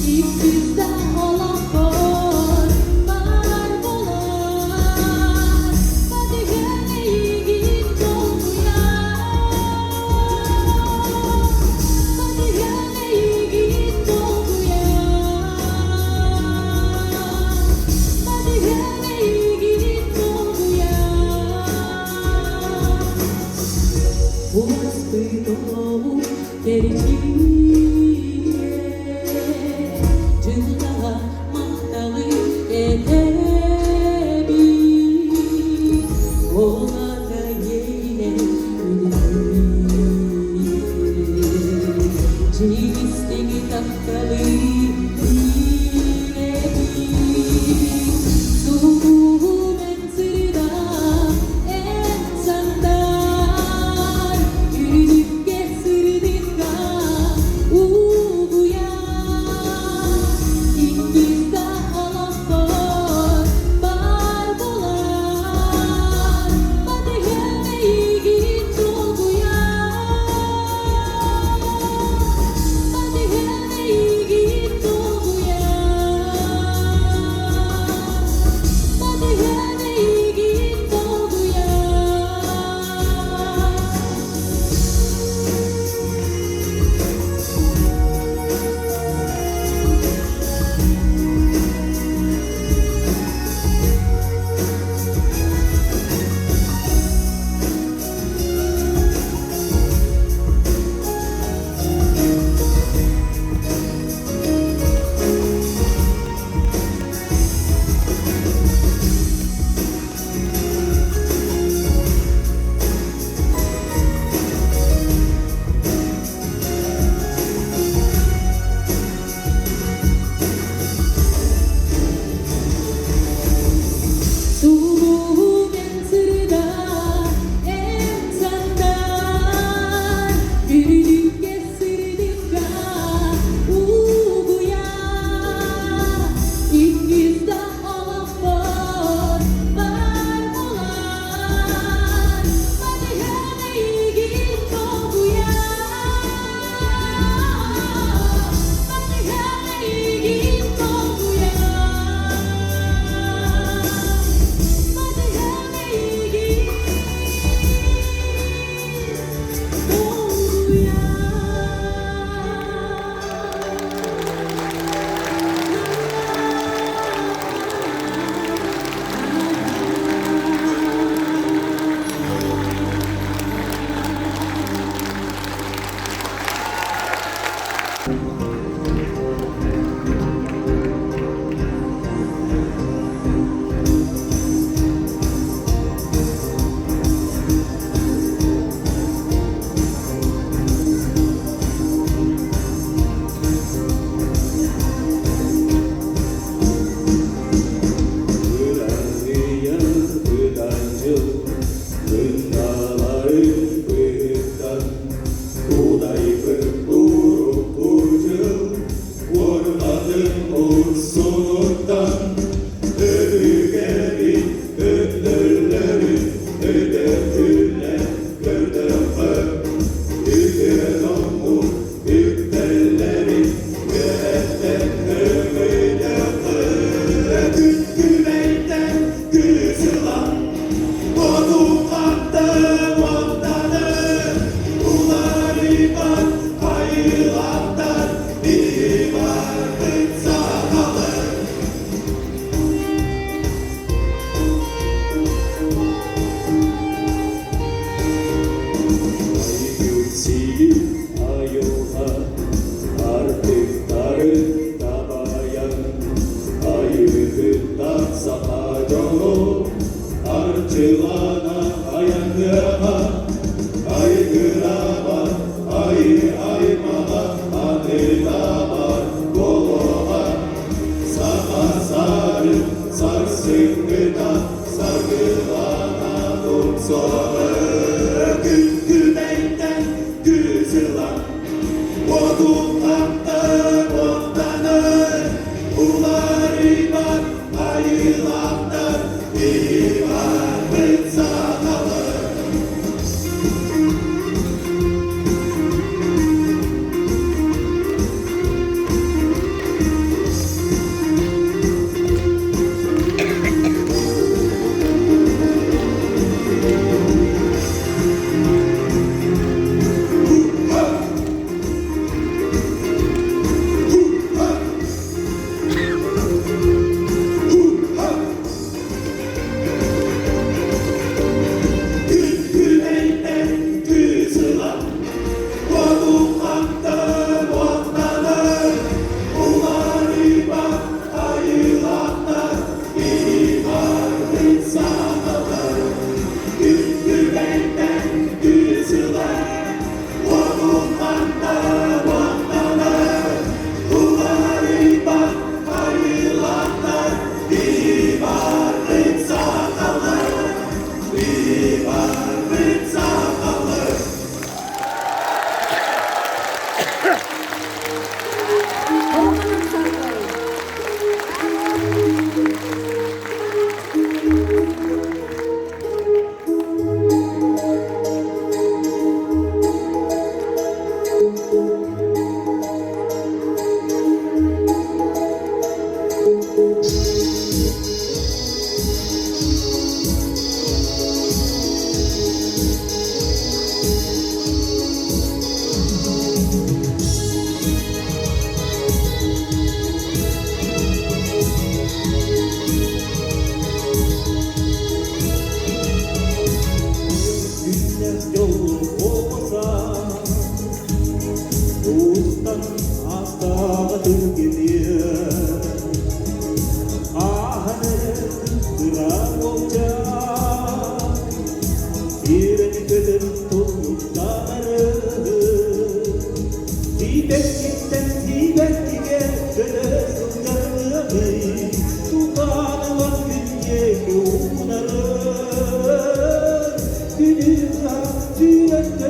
İkizda olan var bolar Padihane yiğit doğuya Padihane yiğit doğuya Padihane yiğit doğuya Umas pıydoğu gerçeğe Cıldağa mahtalı edebi Oğlaka yeyle Civistegi takkalı Soğuğum ensirda ensandan Yürüdük kesirdik da uğuya İngiliz'de olan var bolar Padihane yiğit doğuya Padihane yiğit doğuya Padihane yiğit doğuya Soğuğum ensirda ensandan Yürüdük kesirdik da uğuya İngiliz'de olan var bolar Padihane yiğit doğuya Padihane yiğit doğuya Padihane yiğit doğuya Kuday berburuk burcu Ayolha artık darında bayan Ayıkıdan sana yolu Arçılana ayakıma Aygırama aymama Anılama koluma Sama sarı sarsın gıda Sargılana tutsoğu Güneyden güzülan Odunlandı otlanır Uları var ayılanlar Bir var sanalar Güneyden güzülan Odunlandı otlanır Uları var ayılanlar Bir var sanalar Güneyden güzülan Odunlandı otlanır Uları var ayılanlar Bir var sanalar Bir var sanalar Ormanın sarkı. Gündüz yolu olmasa Doğuştan aşağıdır gidiyor Ahane kırar olacak Direni kötü tuttukları Dibeklikten dibekliğe dönersin canını Tutanı var günye yoğunları Dünya sürekli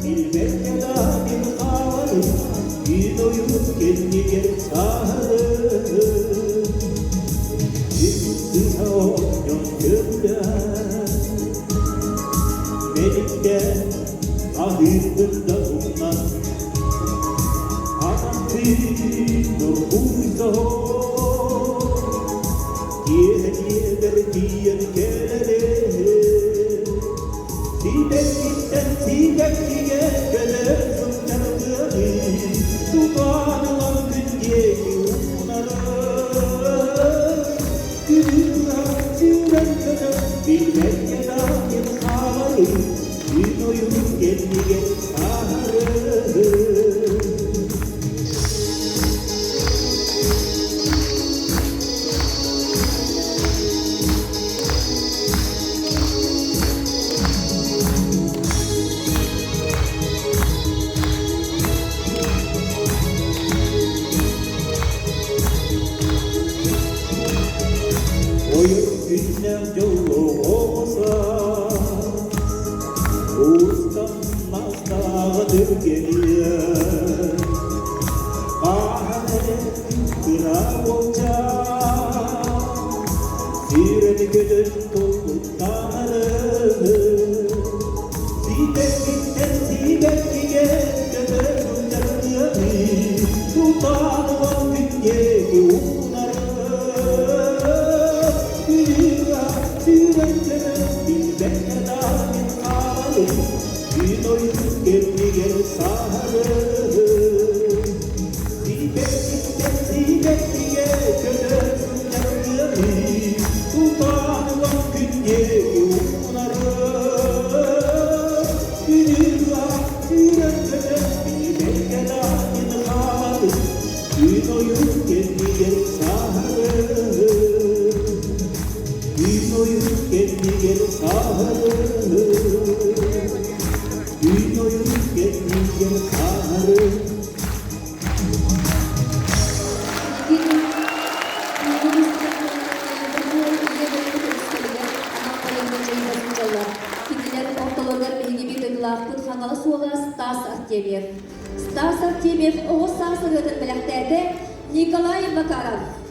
bilmek ya da bir havalı Bir doyup kendine sağlı Bir sağlıyorum gönlümden Benimden ahirinde bulunan Anlatıyor buysa Diğer gelene Dibeklikten dibekliğe dönersin canını Tutanılan günye yoğunları Dünya sürekli bilmek ya da bir havalı Bir doyup kendine sağlı Oyun günden yolu olsa Uğuzdan nasdağıdır geliyor Bahane kırar olacak Sireni gönül tutukları Dibeklikten dibekliğe dönersin canını Tutanılan günye yoğunları Dünya sürekli bilmek ya da bir havalı Bir doyup kendine sağlı Dibeklikten dibekliğe dönersin canını Tutanılan günye yoğunları Dünya sürekli oyun kendi gel saharı Gün oyun kendi gel saharı Gün oyun kendi gel saharı Стас Артемьев, Оғыз Сарсыр өтін біліқтәді Николай Макаров.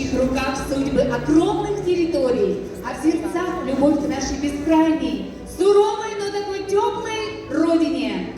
чьих руках судьбы огромных территорий, а в сердцах любовь к нашей бескрайней, суровой, но такой теплой родине.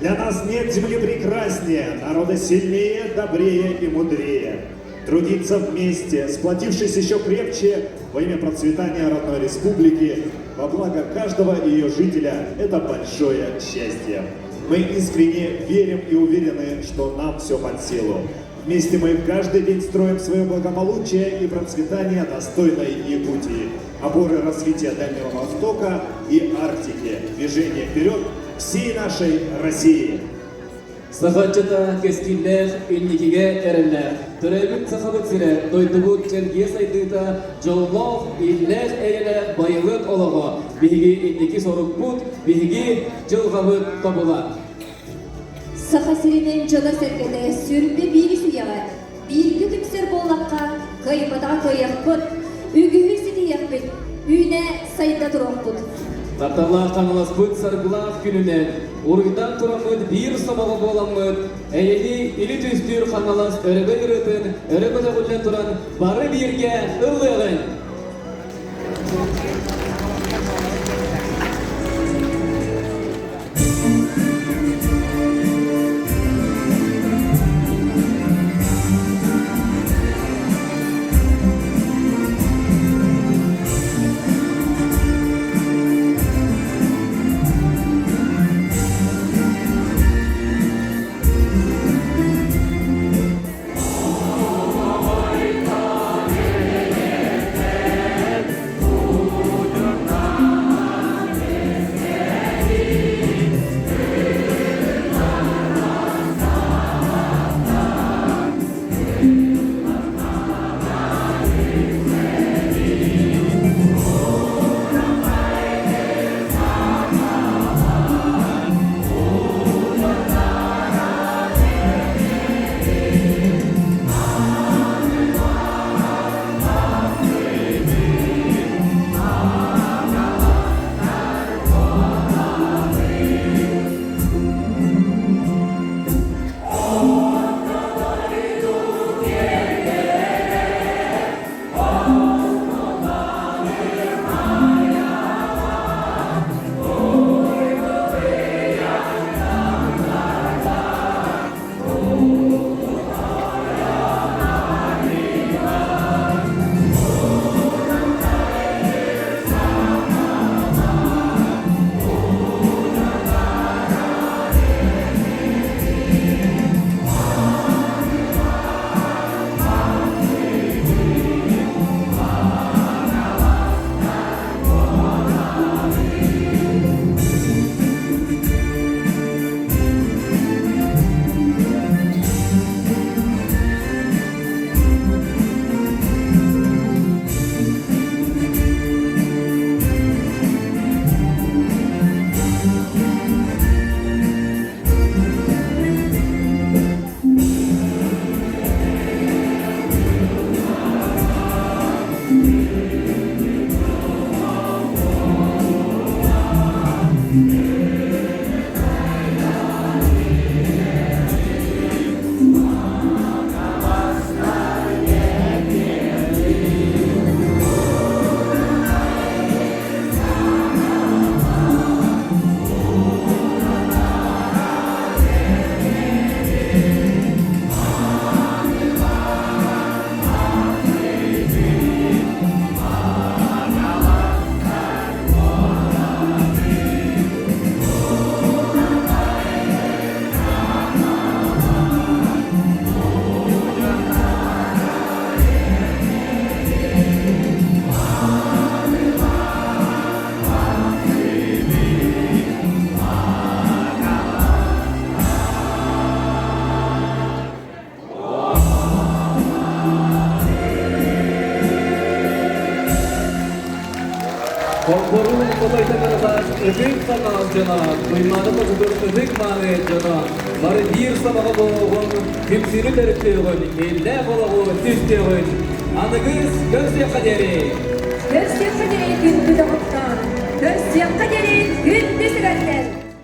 Для нас нет земли прекраснее, народа сильнее, добрее и мудрее. Трудиться вместе, сплотившись еще крепче во имя процветания родной республики, во благо каждого ее жителя, это большое счастье. Мы искренне верим и уверены, что нам все под силу. Вместе мы каждый день строим свое благополучие и процветание достойной Якутии, опоры развития Дальнего Востока и Арктики, движение вперед всей нашей России. Сахатчата кескиллер, инникиге эреллер. Төрәбит сахабык сире, дойдубут челге сайдыта, жоллов, иллер эрелер, байылык олого. Биһиги инники сорукбут, биһиги жылгабыт табыла. Сахасиринен жода сергеде сүрбе бири суяға, биргі түксер боллаққа, кайбада кайақпыт, үгігі сеті яқпыт, үйне сайда тұрақпыт. Тартала қаңыласпыт саргылақ күнінен, урыйдан тұрамыд бір самалы боламыд, әйелі илі түстір қаңылас өребе үретін, өребе дәғылен тұран бары бірге ұлығын. Konforun kolaytalarlar ödük sanal cana, duymada kozudur ödük mani cana. Bari bir samağa boğun, kimsini teripteğin, elle bolağı tüsteğin. Anıgız göz kaderi. Göz kaderi gün güdü ottan, göz kaderi gün düzü